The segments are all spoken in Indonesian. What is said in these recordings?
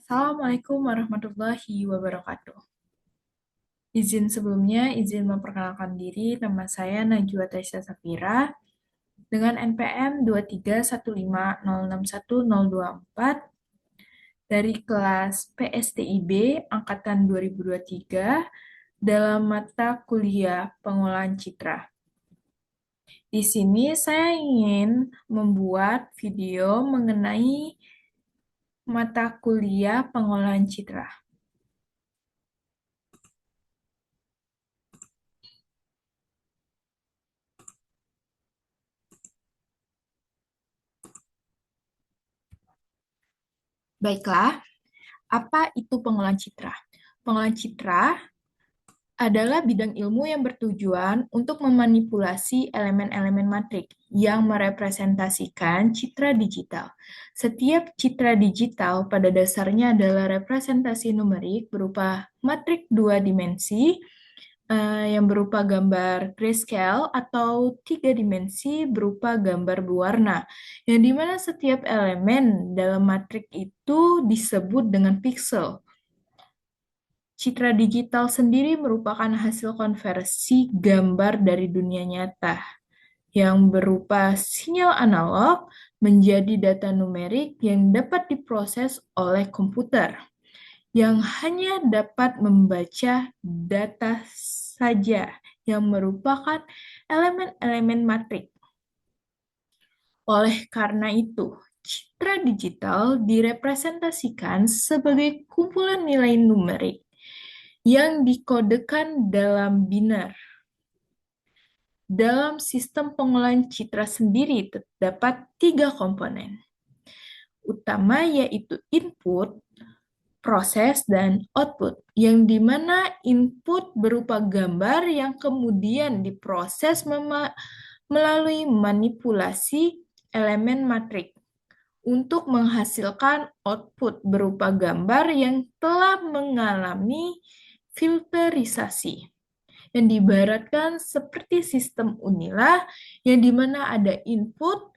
Assalamualaikum warahmatullahi wabarakatuh. Izin memperkenalkan diri, nama saya Najwa Taisya Safira dengan NPM 231506124 dari kelas PSTIB angkatan 2023 dalam mata kuliah Pengolahan Citra. Di sini saya ingin membuat video mengenai mata kuliah Pengolahan Citra. Baiklah, apa itu pengolahan citra? Pengolahan citra adalah bidang ilmu yang bertujuan untuk memanipulasi elemen-elemen matrik yang merepresentasikan citra digital. Setiap citra digital pada dasarnya adalah representasi numerik berupa matrik dua dimensi yang berupa gambar grayscale atau tiga dimensi berupa gambar berwarna, yang dimana setiap elemen dalam matrik itu disebut dengan pixel. Citra digital sendiri merupakan hasil konversi gambar dari dunia nyata yang berupa sinyal analog menjadi data numerik yang dapat diproses oleh komputer yang hanya dapat membaca data saja yang merupakan elemen-elemen matrik. Oleh karena itu, citra digital direpresentasikan sebagai kumpulan nilai numerik yang dikodekan dalam biner. Dalam sistem pengolahan citra sendiri terdapat tiga komponen utama, yaitu input, proses, dan output, yang dimana input berupa gambar yang kemudian diproses melalui manipulasi elemen matrik untuk menghasilkan output berupa gambar yang telah mengalami filterisasi, yang diibaratkan seperti sistem unilah, yang dimana ada input,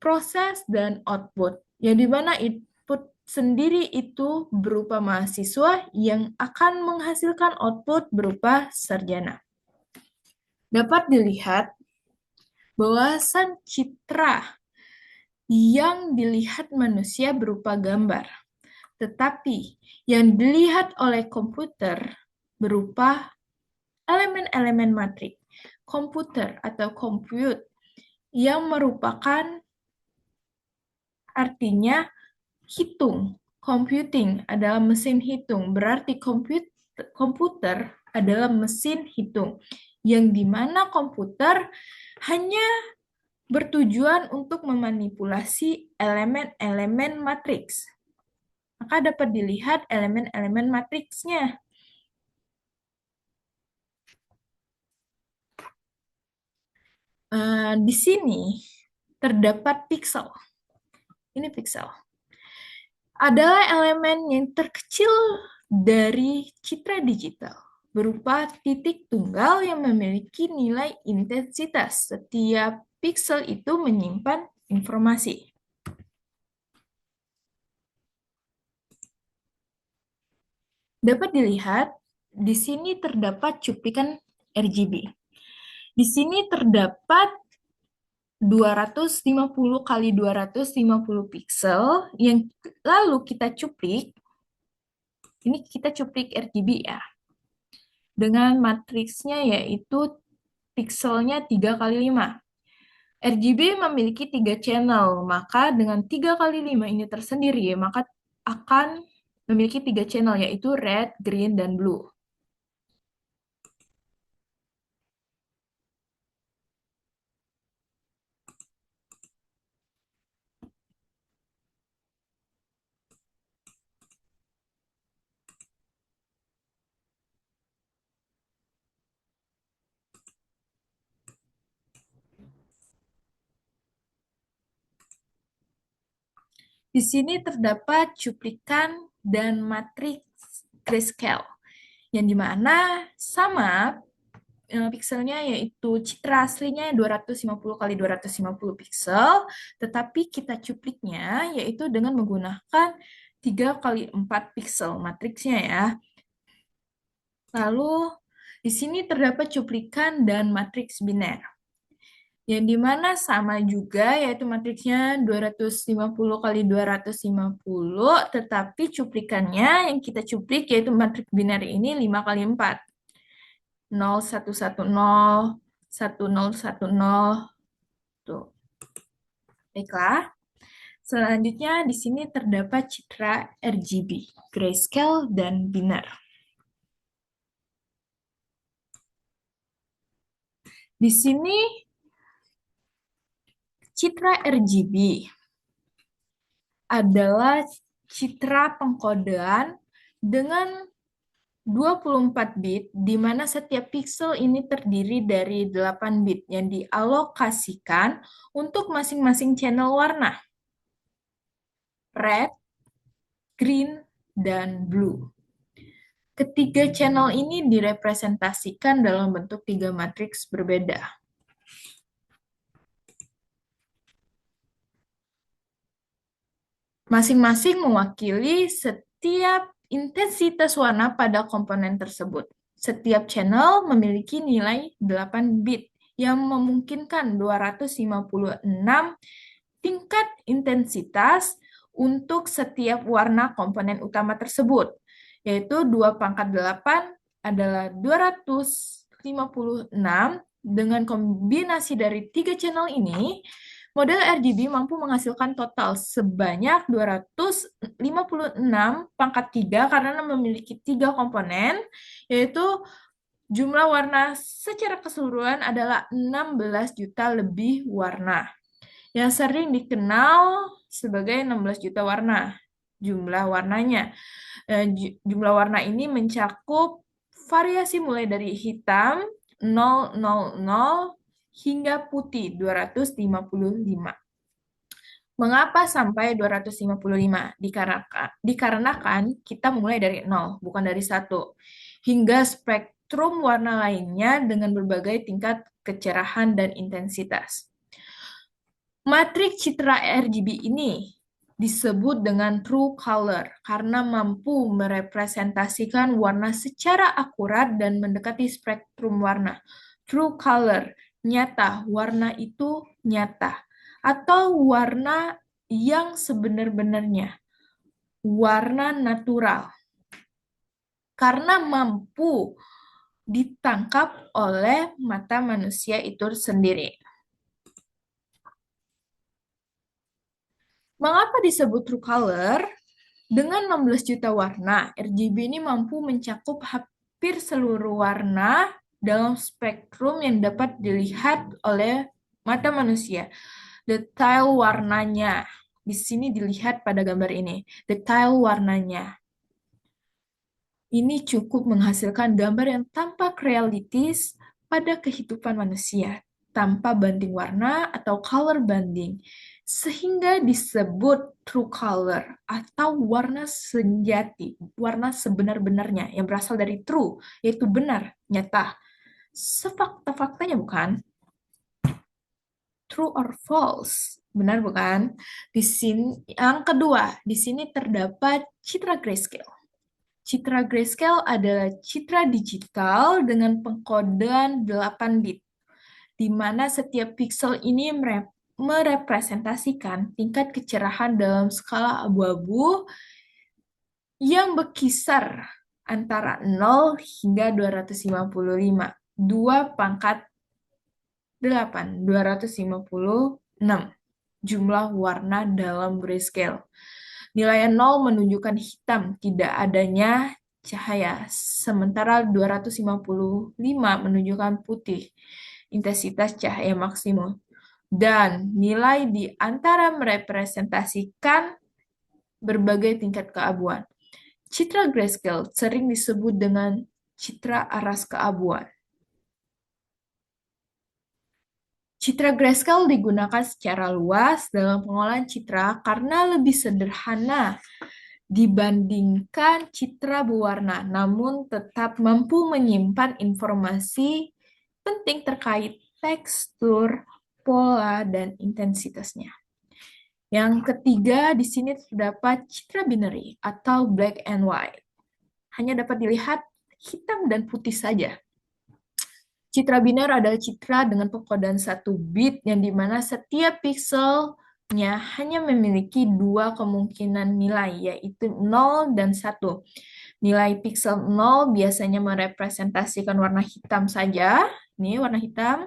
proses, dan output, yang dimana input sendiri itu berupa mahasiswa yang akan menghasilkan output berupa sarjana. Dapat dilihat bahwasan citra yang dilihat manusia berupa gambar, tetapi yang dilihat oleh komputer berupa elemen-elemen matrik. Komputer atau compute yang merupakan artinya hitung. Computing adalah mesin hitung, berarti komputer adalah mesin hitung, yang dimana komputer hanya bertujuan untuk memanipulasi elemen-elemen matriks. Maka dapat dilihat elemen-elemen matriksnya. Di sini terdapat pixel. Ini pixel. Adalah elemen yang terkecil dari citra digital, berupa titik tunggal yang memiliki nilai intensitas. Setiap pixel itu menyimpan informasi. Dapat dilihat, di sini terdapat cuplikan RGB. Di sini terdapat 250 kali 250 pixel yang lalu kita cuplik. Ini kita cuplik RGB ya. Dengan matriksnya yaitu pixelnya 3 kali 5. RGB memiliki 3 channel, maka dengan 3 kali 5 ini tersendiri, maka akan memiliki 3 channel, yaitu red, green, dan blue. Di sini terdapat cuplikan dan matriks grayscale, yang dimana sama pixelnya, yaitu citra aslinya 250 kali 250 pixel, tetapi kita cupliknya yaitu dengan menggunakan 3 kali 4 piksel matriksnya ya. Lalu di sini terdapat cuplikan dan matriks biner. Yang dimana sama juga, yaitu matriksnya 250 kali 250, tetapi cuplikannya yang kita cuplik yaitu matriks biner ini 5 kali 4. 0, 1, 1, 0, 1, 0, 1, 0. Tuh. Baiklah. Selanjutnya di sini terdapat citra RGB, grayscale dan biner. Di sini citra RGB adalah citra pengkodean dengan 24 bit, di mana setiap pixel ini terdiri dari 8 bit yang dialokasikan untuk masing-masing channel warna, red, green, dan blue. Ketiga channel ini direpresentasikan dalam bentuk 3 matriks berbeda. Masing-masing mewakili setiap intensitas warna pada komponen tersebut. Setiap channel memiliki nilai 8 bit yang memungkinkan 256 tingkat intensitas untuk setiap warna komponen utama tersebut, yaitu 2 pangkat 8 adalah 256. Dengan kombinasi dari 3 channel ini, model RGB mampu menghasilkan total sebanyak 256 pangkat 3 karena memiliki 3 komponen, yaitu jumlah warna secara keseluruhan adalah 16 juta lebih warna, yang sering dikenal sebagai 16 juta warna. Jumlah warnanya. Jumlah warna ini mencakup variasi mulai dari hitam 000 hingga putih 255. Mengapa sampai 255? Dikarenakan kita mulai dari 0, bukan dari 1. Hingga spektrum warna lainnya dengan berbagai tingkat kecerahan dan intensitas. Matriks citra RGB ini disebut dengan true color karena mampu merepresentasikan warna secara akurat dan mendekati spektrum warna. True color, nyata, warna itu nyata. Atau warna yang sebenar-benarnya, warna natural. Karena mampu ditangkap oleh mata manusia itu sendiri. Mengapa disebut true color? Dengan 16 juta warna, RGB ini mampu mencakup hampir seluruh warna dalam spektrum yang dapat dilihat oleh mata manusia. Detail warnanya, di sini dilihat pada gambar ini, detail warnanya. Ini cukup menghasilkan gambar yang tampak realistis pada kehidupan manusia, tanpa banding warna atau color banding, sehingga disebut true color atau warna sejati, warna sebenar-benarnya yang berasal dari true, yaitu benar, nyata. Sefakta-faktanya bukan? True or false? Benar bukan? Di sini yang kedua, di sini terdapat citra grayscale. Citra grayscale adalah citra digital dengan pengkodean 8 bit, di mana setiap piksel ini merepresentasikan tingkat kecerahan dalam skala abu-abu yang berkisar antara 0 hingga 255. 2 pangkat 8, 256 jumlah warna dalam grayscale. Nilai 0 menunjukkan hitam, tidak adanya cahaya, sementara 255 menunjukkan putih, intensitas cahaya maksimum. Dan nilai di antara merepresentasikan berbagai tingkat keabuan. Citra grayscale sering disebut dengan citra aras keabuan. Citra grayscale digunakan secara luas dalam pengolahan citra karena lebih sederhana dibandingkan citra berwarna, namun tetap mampu menyimpan informasi penting terkait tekstur, pola, dan intensitasnya. Yang ketiga, di sini terdapat citra binary atau black and white. Hanya dapat dilihat hitam dan putih saja. Citra biner adalah citra dengan pengkodean 1 bit yang dimana setiap pixelnya hanya memiliki dua kemungkinan nilai, yaitu 0 dan 1. Nilai pixel 0 biasanya merepresentasikan warna hitam saja, ini warna hitam,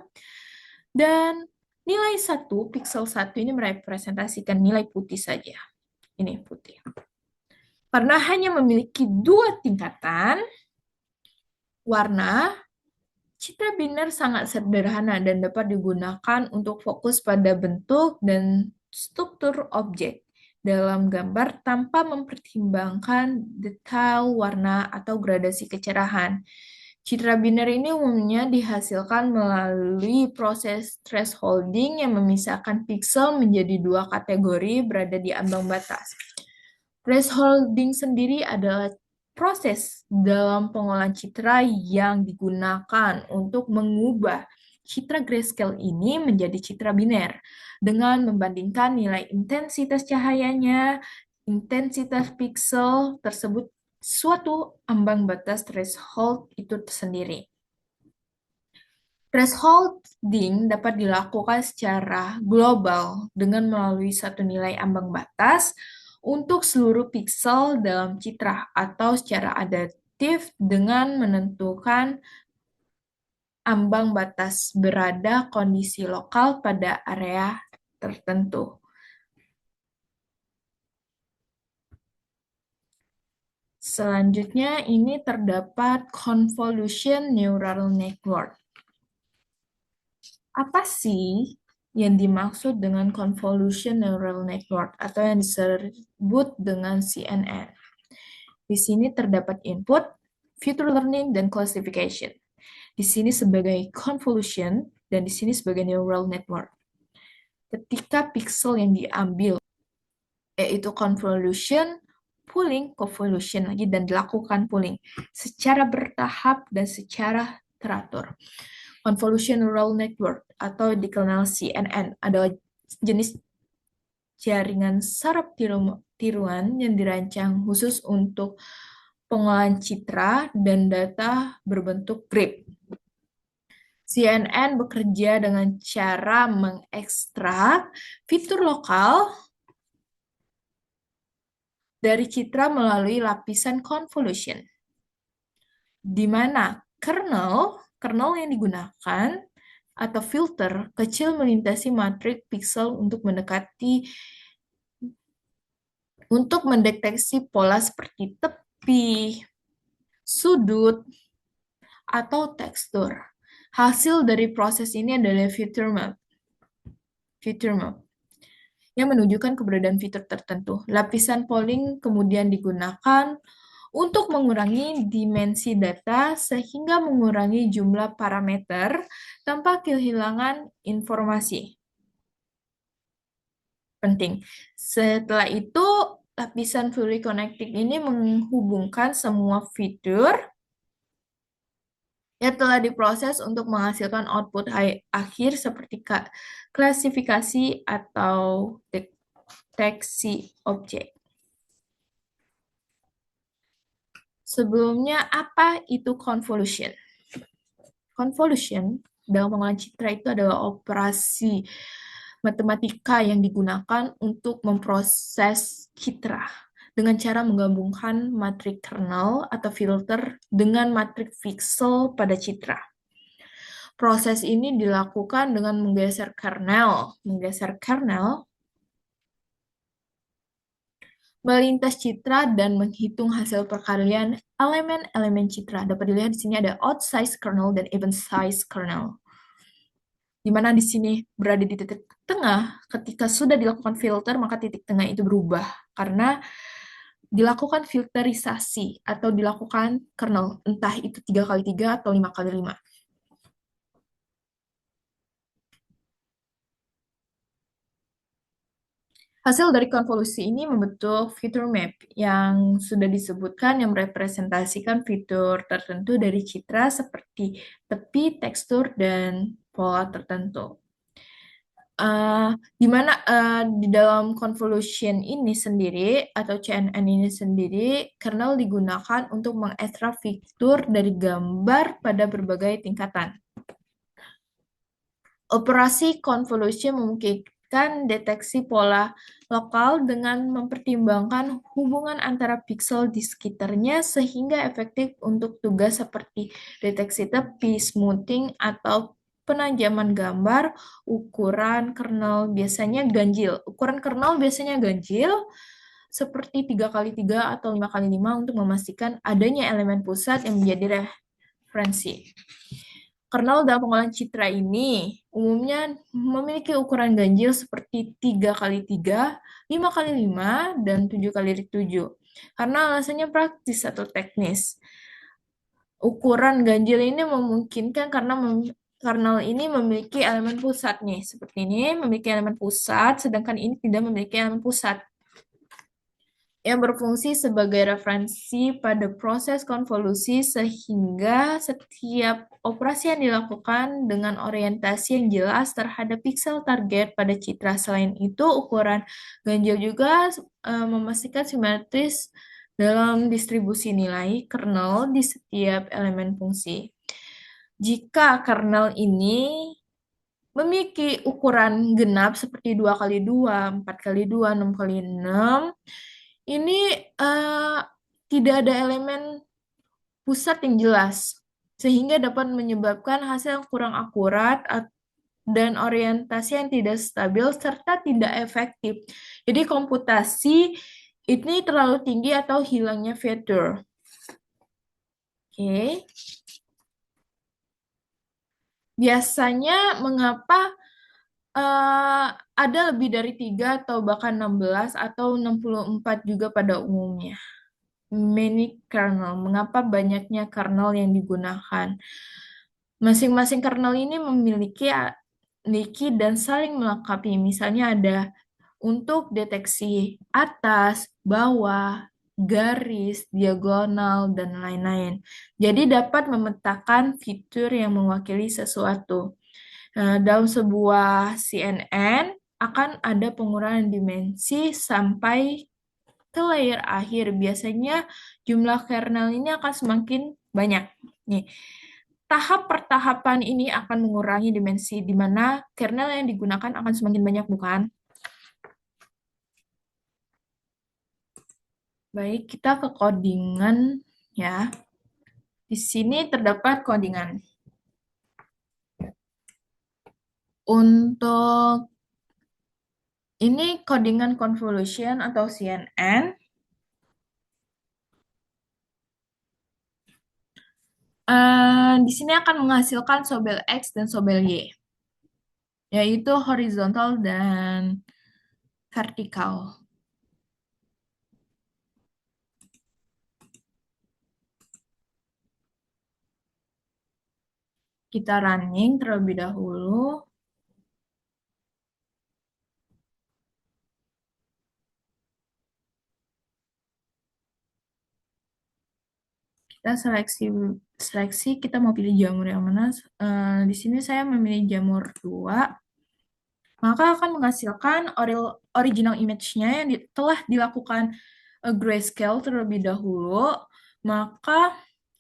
dan nilai 1, pixel 1 ini merepresentasikan nilai putih saja, ini putih. Karena hanya memiliki dua tingkatan warna, citra biner sangat sederhana dan dapat digunakan untuk fokus pada bentuk dan struktur objek dalam gambar tanpa mempertimbangkan detail warna atau gradasi kecerahan. Citra biner ini umumnya dihasilkan melalui proses thresholding yang memisahkan pixel menjadi dua kategori berada di ambang batas. Thresholding sendiri adalah proses dalam pengolahan citra yang digunakan untuk mengubah citra grayscale ini menjadi citra biner dengan membandingkan nilai intensitas cahayanya, intensitas pixel tersebut suatu ambang batas threshold itu sendiri. Thresholding dapat dilakukan secara global dengan melalui satu nilai ambang batas untuk seluruh pixel dalam citra atau secara adaptif dengan menentukan ambang batas berada kondisi lokal pada area tertentu. Selanjutnya ini terdapat convolution neural network. Apa sih yang dimaksud dengan convolution neural network atau yang disebut dengan CNN? Di sini terdapat input, feature learning, dan classification. Di sini sebagai convolution dan di sini sebagai neural network. Ketika pixel yang diambil yaitu convolution, pooling, convolution lagi dan dilakukan pooling secara bertahap dan secara teratur. Convolution Neural Network atau dikenal CNN adalah jenis jaringan saraf tiruan yang dirancang khusus untuk pengolahan citra dan data berbentuk grip. CNN bekerja dengan cara mengekstrak fitur lokal dari citra melalui lapisan convolution, di mana kernel yang digunakan atau filter kecil melintasi matriks pixel untuk mendeteksi pola seperti tepi, sudut, atau tekstur. Hasil dari proses ini adalah feature map yang menunjukkan keberadaan fitur tertentu. Lapisan polling kemudian digunakan untuk mengurangi dimensi data sehingga mengurangi jumlah parameter tanpa kehilangan informasi penting. Setelah itu, lapisan fully connected ini menghubungkan semua fitur yang telah diproses untuk menghasilkan output akhir seperti klasifikasi atau deteksi objek. Sebelumnya, apa itu convolution? Convolution dalam pengolahan citra itu adalah operasi matematika yang digunakan untuk memproses citra dengan cara menggabungkan matriks kernel atau filter dengan matriks pixel pada citra. Proses ini dilakukan dengan menggeser kernel melintas citra dan menghitung hasil perkalian elemen-elemen citra. Dapat dilihat di sini ada odd size kernel dan even size kernel, di mana di sini berada di titik tengah. Ketika sudah dilakukan filter, maka titik tengah itu berubah karena dilakukan filterisasi atau dilakukan kernel, entah itu 3x3 atau 5x5. Hasil dari konvolusi ini membentuk fitur map yang sudah disebutkan yang merepresentasikan fitur tertentu dari citra seperti tepi, tekstur, dan pola tertentu. eh, di mana di dalam convolution ini sendiri atau CNN ini sendiri, kernel digunakan untuk mengekstrak fitur dari gambar pada berbagai tingkatan. Operasi convolution memungkinkan deteksi pola lokal dengan mempertimbangkan hubungan antara pixel di sekitarnya sehingga efektif untuk tugas seperti deteksi tepi, smoothing, atau penajaman gambar. Ukuran kernel biasanya ganjil seperti 3x3 atau 5x5 untuk memastikan adanya elemen pusat yang menjadi referensi. Kernel dalam pengolahan citra ini umumnya memiliki ukuran ganjil seperti 3x3, 5x5, dan 7x7. Karena alasannya praktis atau teknis. Ukuran ganjil ini memungkinkan karena kernel ini memiliki elemen pusat nih. Seperti ini memiliki elemen pusat, sedangkan ini tidak memiliki elemen pusat yang berfungsi sebagai referensi pada proses konvolusi sehingga setiap operasi yang dilakukan dengan orientasi yang jelas terhadap pixel target pada citra. Selain itu, ukuran ganjil juga memastikan simetris dalam distribusi nilai kernel di setiap elemen fungsi. Jika kernel ini memiliki ukuran genap seperti 2x2, 4x2, 6x6, ini eh, tidak ada elemen pusat yang jelas, sehingga dapat menyebabkan hasil yang kurang akurat dan orientasi yang tidak stabil serta tidak efektif. Jadi komputasi ini terlalu tinggi atau hilangnya fitur. Oke. Biasanya mengapa ada lebih dari 3 atau bahkan 16 atau 64 juga pada umumnya? Many kernel. Mengapa banyaknya kernel yang digunakan? Masing-masing kernel ini memiliki dan saling melengkapi. Misalnya ada untuk deteksi atas, bawah, garis, diagonal, dan lain-lain. Jadi dapat memetakan fitur yang mewakili sesuatu. Dalam sebuah CNN akan ada pengurangan dimensi sampai ke layer akhir. Biasanya jumlah kernel ini akan semakin banyak. Nih, tahap pertahapan ini akan mengurangi dimensi di mana kernel yang digunakan akan semakin banyak, bukan? Baik, kita ke codingan ya. Di sini terdapat codingan. Untuk ini codingan convolution atau CNN. Di sini akan menghasilkan sobel X dan sobel Y, yaitu horizontal dan vertikal. Kita running terlebih dahulu. Kita seleksi kita mau pilih jamur yang mana. Di sini saya memilih jamur 2. Maka akan menghasilkan original image-nya yang telah dilakukan grayscale terlebih dahulu. Maka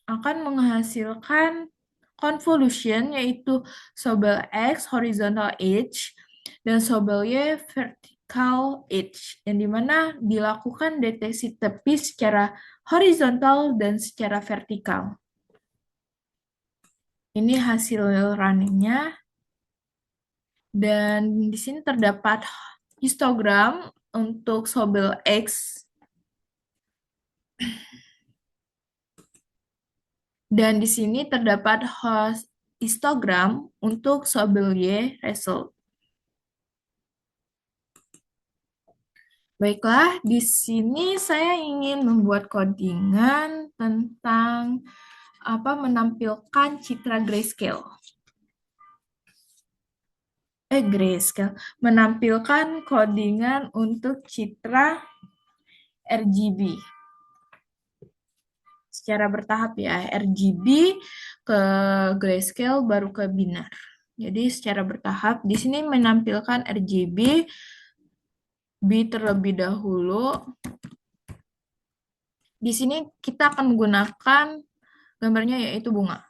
akan menghasilkan convolution, yaitu sobel X horizontal edge dan sobel Y vertical edge, yang dimana dilakukan deteksi tepi secara horizontal dan secara vertikal. Ini hasil runningnya. Dan di sini terdapat histogram untuk sobel X. Dan di sini terdapat histogram untuk sobel Y result. Baiklah, di sini saya ingin membuat codingan tentang menampilkan citra grayscale. Grayscale, menampilkan codingan untuk citra RGB. Secara bertahap ya, RGB ke grayscale baru ke binar. Jadi secara bertahap, di sini menampilkan RGB, B terlebih dahulu. Di sini kita akan menggunakan gambarnya yaitu bunga.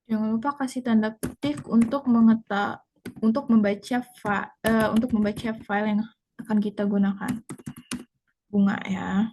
Jangan lupa kasih tanda petik untuk membaca file yang akan kita gunakan. Bunga ya.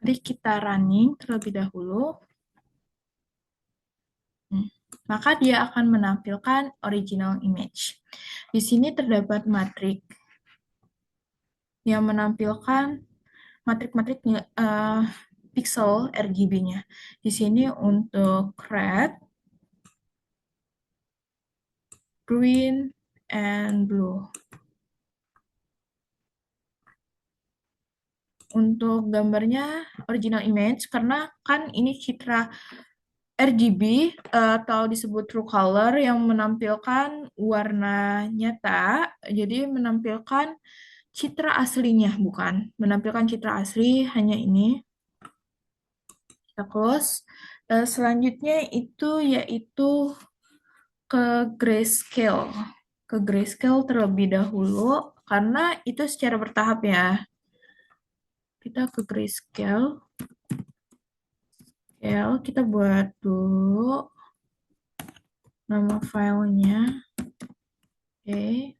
Mari kita running terlebih dahulu. Maka dia akan menampilkan original image. Di sini terdapat matrik yang menampilkan matrik-matrik pixel RGB-nya. Di sini untuk red, green, and blue. Untuk gambarnya original image, karena kan ini citra RGB atau disebut true color yang menampilkan warna nyata, jadi menampilkan citra aslinya, bukan menampilkan citra asli, hanya ini. Kita close. Selanjutnya itu yaitu ke grayscale. Ke grayscale terlebih dahulu, karena itu secara bertahap ya. Kita ke grayscale. Kita buat dulu nama filenya. Oke.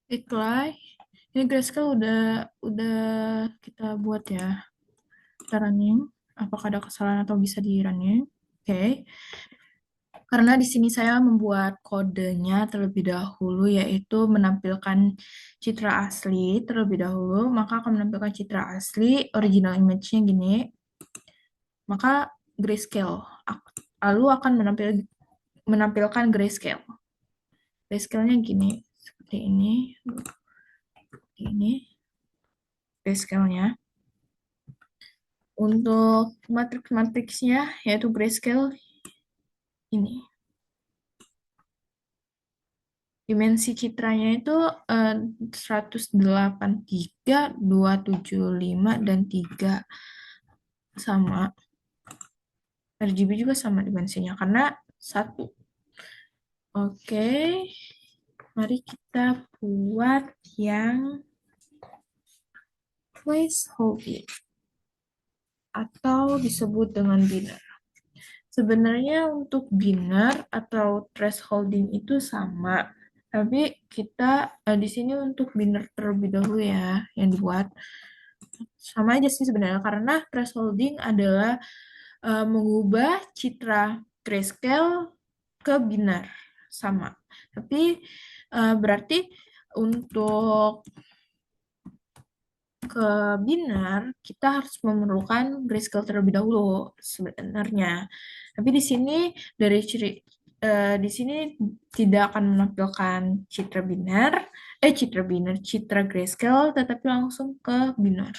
Baiklah, ini grayscale udah kita buat ya. Kita running. Apakah ada kesalahan atau bisa di running? Oke. Karena di sini saya membuat kodenya terlebih dahulu, yaitu menampilkan citra asli terlebih dahulu, maka akan menampilkan citra asli, original image-nya gini, maka grayscale. Lalu akan menampilkan grayscale. Grayscale-nya gini, seperti ini, grayscale-nya. Untuk matriks-matriksnya, yaitu grayscale ini. Dimensi citranya itu 183, 275, dan 3 sama. RGB juga sama dimensinya, karena satu. Oke, mari kita buat yang placeholder atau disebut dengan binary. Sebenarnya untuk binary atau thresholding itu sama, tapi kita di sini untuk binary terlebih dahulu ya yang dibuat. Sama aja sih sebenarnya karena thresholding adalah mengubah citra grayscale ke binary sama. Tapi berarti untuk ke binar, kita harus memerlukan grayscale terlebih dahulu sebenarnya. Tapi di sini dari di sini tidak akan menampilkan citra grayscale, tetapi langsung ke binar.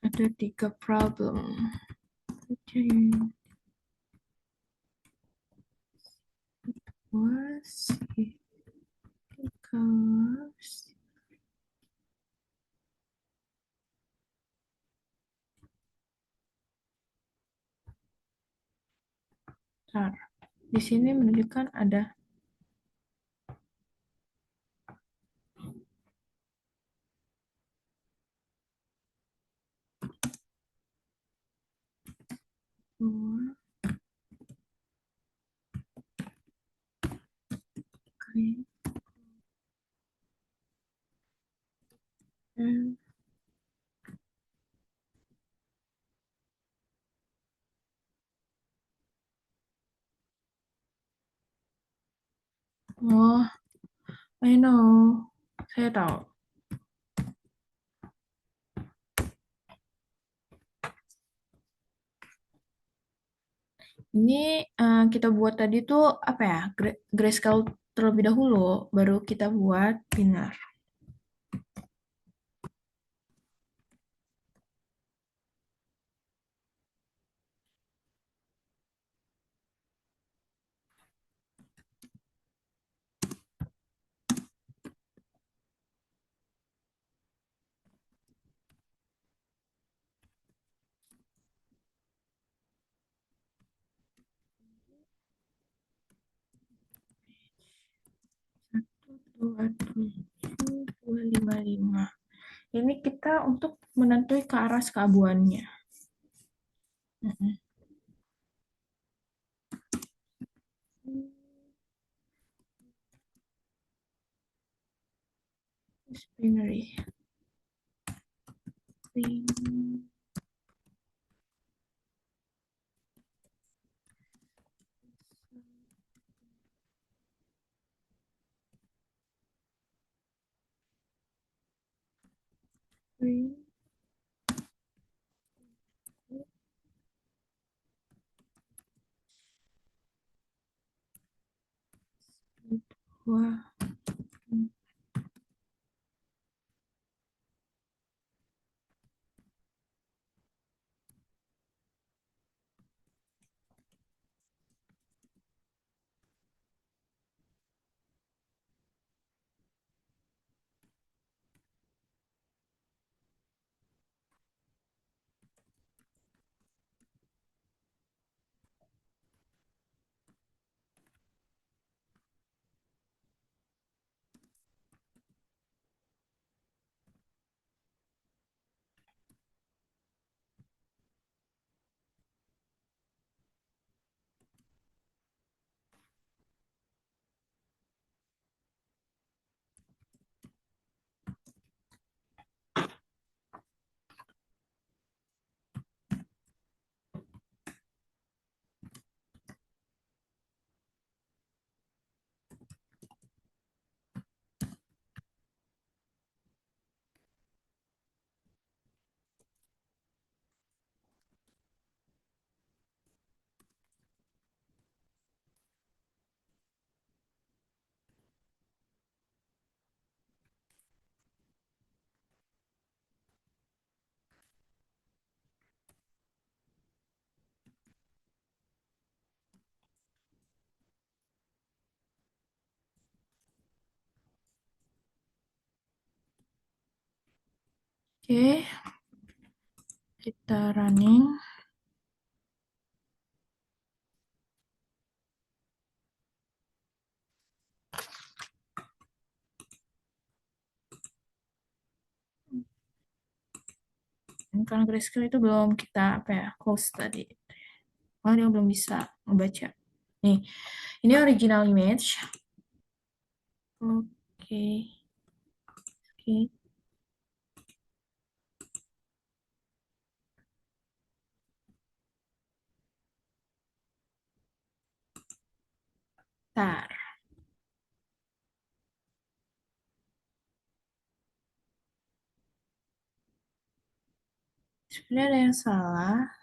Ada 3 problem. Okay. Was because Bentar. Di sini menunjukkan ada dua green and oh, I know. Saya tahu. Ini kita buat tadi tuh apa ya? Grayscale terlebih dahulu, baru kita buat binary. 27255. Ini kita untuk menentukan ke arah keabuannya. Binary. Wah. Oke, kita running. Karena grayscale itu belum kita close tadi. Karena dia belum bisa membaca. Nih, ini original image. Oke. Oke. Bentar. Sebenarnya ada yang salah.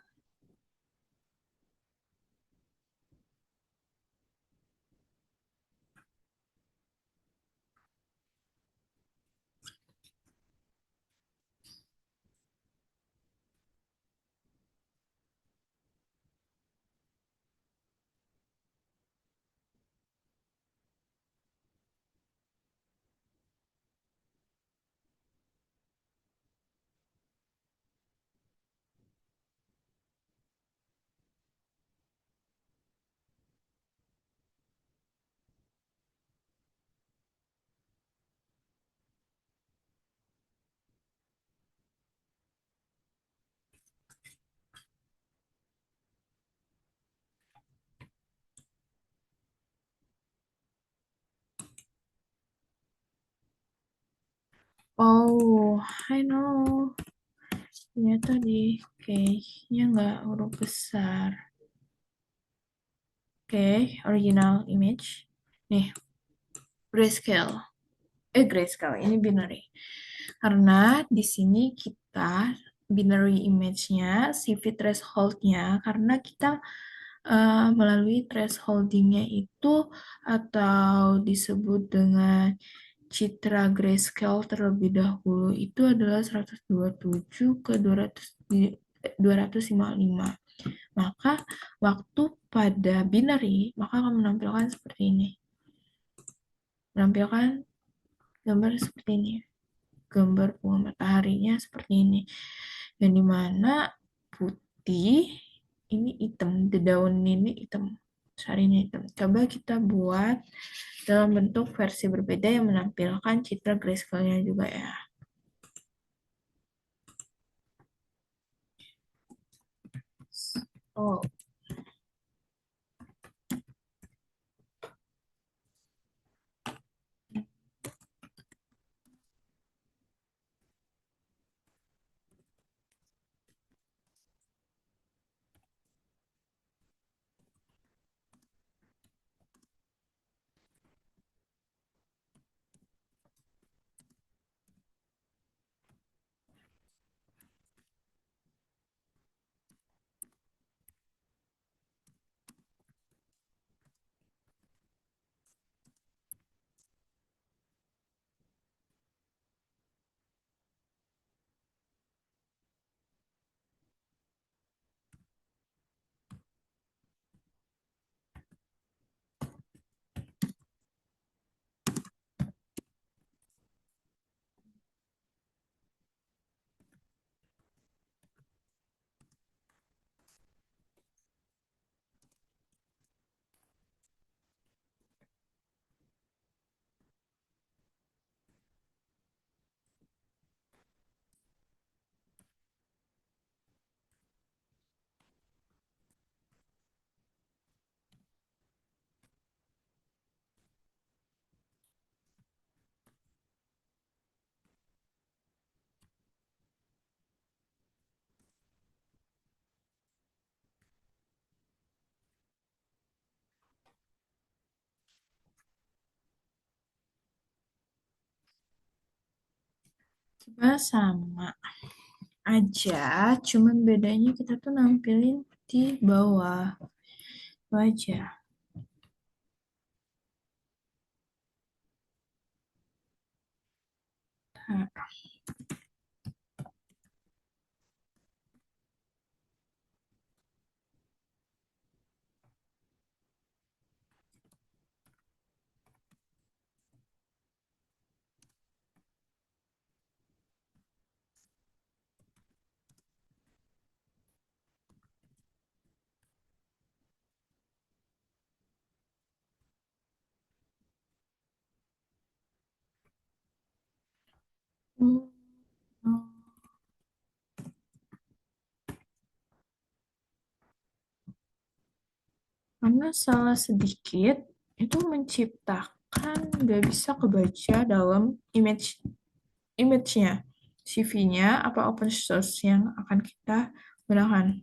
Oh, I know. Ternyata di case-nya nggak huruf besar. Oke, original image. Nih, grayscale. Grayscale, ini binary. Karena di sini kita binary image-nya, CV threshold-nya, karena kita melalui thresholding-nya itu atau disebut dengan citra grayscale terlebih dahulu itu adalah 127 ke 255. Maka waktu pada binary maka akan menampilkan seperti ini. Menampilkan gambar seperti ini. Gambar bunga mataharinya seperti ini. Yang dimana putih ini hitam, daun ini hitam. Sarinya hitam. Coba kita buat dalam bentuk versi berbeda yang menampilkan citra grayscale-nya juga ya. Oh, coba sama aja, cuman bedanya kita tuh nampilin di bawah. Itu aja. Nah, hmm, karena salah sedikit itu menciptakan nggak bisa kebaca dalam image-nya, CV-nya, apa open source yang akan kita gunakan.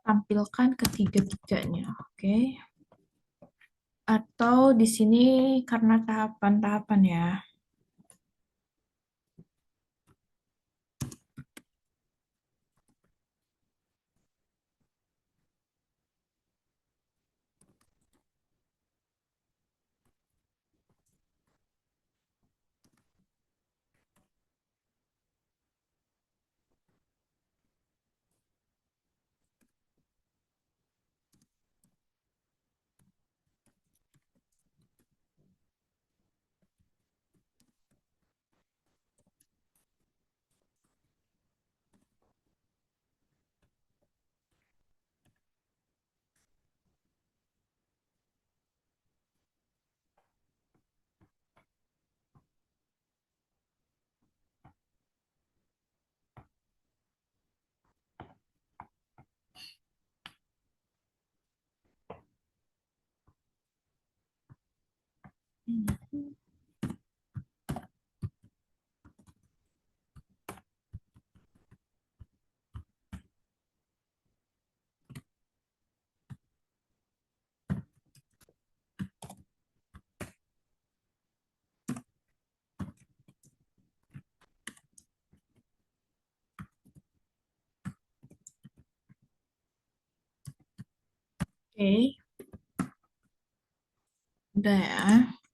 tampilkan ketiga-tiganya, oke? Atau di sini karena tahapan-tahapan ya. Oke, udah ya.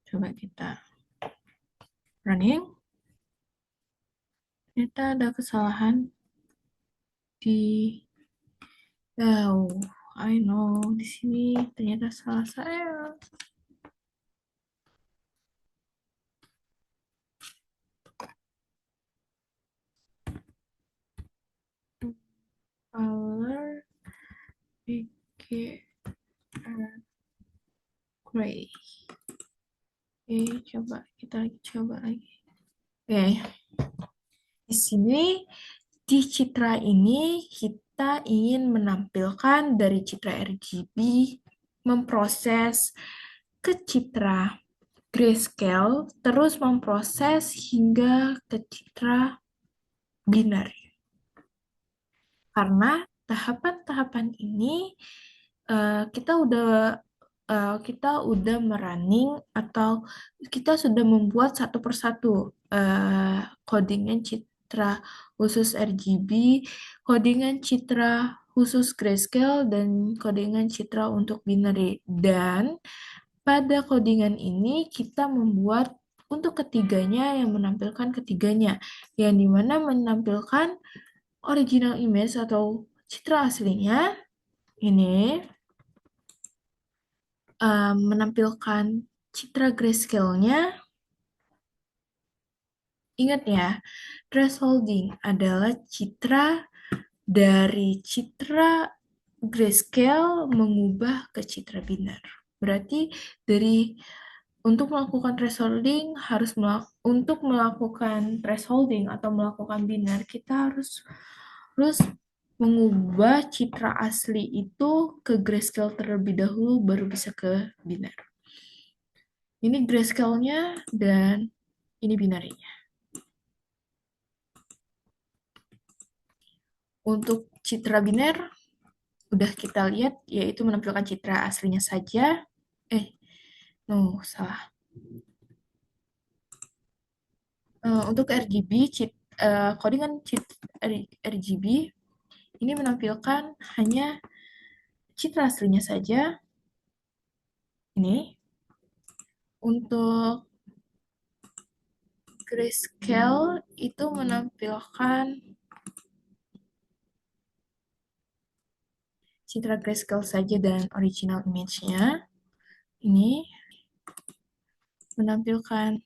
Coba kita running. Ternyata ada kesalahan di I know di sini ternyata salah saya. Color BG gray. Oke, coba kita coba lagi. Oke, di sini di citra ini kita ingin menampilkan dari citra RGB memproses ke citra grayscale terus memproses hingga ke citra binary. Karena tahapan-tahapan ini kita udah merunning atau kita sudah membuat satu persatu codingan citra khusus RGB, codingan citra khusus grayscale, dan codingan citra untuk binary. Dan pada codingan ini kita membuat untuk ketiganya yang menampilkan ketiganya, yang dimana menampilkan original image atau citra aslinya ini menampilkan citra grayscale-nya. Ingat ya, thresholding adalah citra dari citra grayscale mengubah ke citra binar. Berarti untuk melakukan thresholding untuk melakukan thresholding atau melakukan binar kita harus mengubah citra asli itu ke grayscale terlebih dahulu baru bisa ke binar. Ini grayscale-nya dan ini binarinya. Untuk citra binar udah kita lihat yaitu menampilkan citra aslinya saja. Salah. Untuk RGB codingan RGB ini menampilkan hanya citra aslinya saja. Ini untuk grayscale itu menampilkan citra grayscale saja dan original image-nya. Ini menampilkan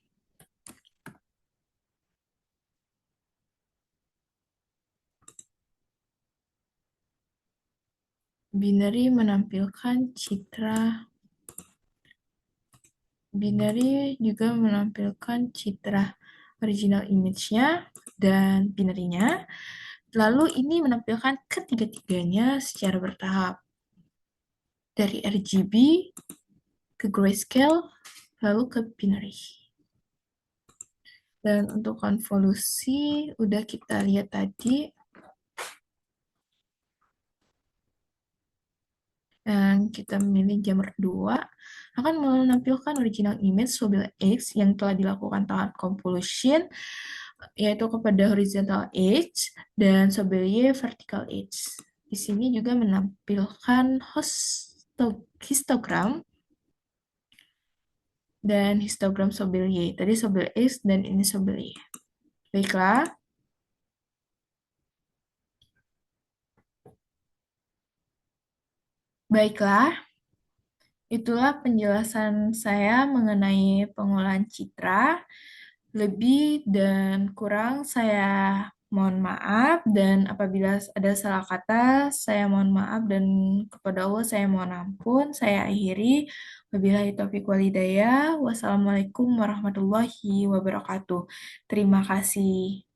binary juga menampilkan citra original image-nya dan binary-nya. Lalu ini menampilkan ketiga-tiganya secara bertahap. Dari RGB ke grayscale, lalu ke binary. Dan untuk konvolusi, udah kita lihat tadi. Dan kita memilih jamur 2 akan menampilkan original image Sobel X yang telah dilakukan tahap convolution, yaitu kepada horizontal edge dan Sobel Y vertical edge. Di sini juga menampilkan histogram dan histogram Sobel Y. Tadi Sobel X dan ini Sobel Y. Baiklah, baiklah, itulah penjelasan saya mengenai pengolahan citra. Lebih dan kurang saya mohon maaf, dan apabila ada salah kata, saya mohon maaf, dan kepada Allah saya mohon ampun. Saya akhiri. Wabillahi taufiq walhidayah. Wassalamualaikum warahmatullahi wabarakatuh. Terima kasih.